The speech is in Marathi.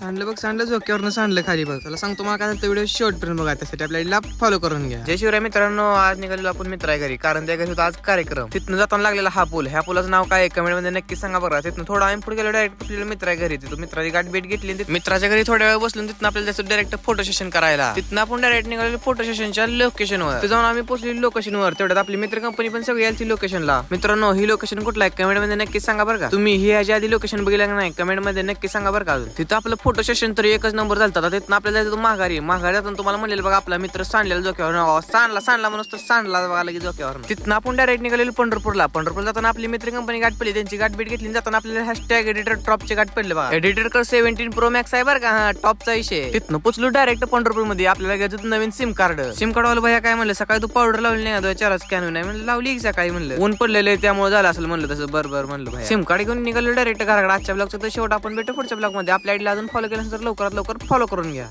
सांडलं झोक्यावरनं सांडलं खाली बघ. त्याला सांगतो मला काय व्हिडिओ शेवटपर्यंत बघा. त्यासाठी आपल्याला फॉलो करून घ्या. जय शिवराय मित्रांनो, आज निघालेलो आपण मित्र आहे घरी, कारण त्या घरी होता आज कार्यक्रम. तिथनं जाताना लागलेला हा पूल. ह्या पुलाचं नाव काय कमेंट मध्ये नक्की सांगा बघा. तिथनं थोडा आम्ही पुढे गेलो, डायरेक्ट पोचलेलो मित्र आहे घरी. तिथं मित्राची गाठ भेट घेतली. मित्राच्या घरी थोड्या वेळ बसलो. तिथनं आपल्याला जायचं डायरेक्ट फोटो सेशन करायला. तिथनं आपण डायरेक्ट निघालेलो फोटो सेशनच्या लोकेशनवर. तिथं जाऊन आम्ही पोहोचलेलो लोकेशनवर. तेवढ्यात आपली मित्र कंपनी पण सगळी आली लोकेशनला. मित्रांनो, ही लोकेशन कुठला आहे कमेंट मध्ये नक्की सांगा बरं का. तुम्ही ही याच्या आधी लोकेशन बघितलं नाही कमेंट मध्ये नक्की सांगा बरं का. तिथं आपलं फोटो सेशन तर एकच नंबर झालता. तिथनं आपल्याला जायचं माघारी जाताना तुम्हाला म्हणलेलं बघा आपला मित्र सांडलेला डोक्यावर. सांडला म्हणून तर सांडला बघा लगेच डोक्यावर. तिथनं आपण डायरेक्ट निघालेलो पंढरपूरला. जाताना आपली मित्र कंपनी गाठ पडली. त्यांची गाठ भेट घेतली. जाताना आपल्याला हॅशटॅग एडिटर टॉपची गाठ पडले बघा. एडिटर कर 17 प्रो मॅक्स आहे बरं का. हा टॉपचा विषय. तिथनं पोचलो डायरेक्ट पंढरपूर मध्ये. आपल्याला घ्यायचं नवीन सिम कार्ड वाला भैया काय म्हणलं, सकाळी तू पावडर लावली नाही चार स्कॅन नाही म्हणलं. लावली सकाळी म्हणलं. ऊन पडलेलं त्यामुळे झालं असेल म्हणलं तसं. बरं म्हणलं. सिम कार्ड घेऊन निघालो डायरेक्ट घराकडे. आजच्या ब्लॉगचं तर शेवट आपण भेटू पुढच्या ब्लॉग मध्ये. आपल्या आयडीला अजून फॉलो केलं तर लवकरात लवकर फॉलो करून घ्या.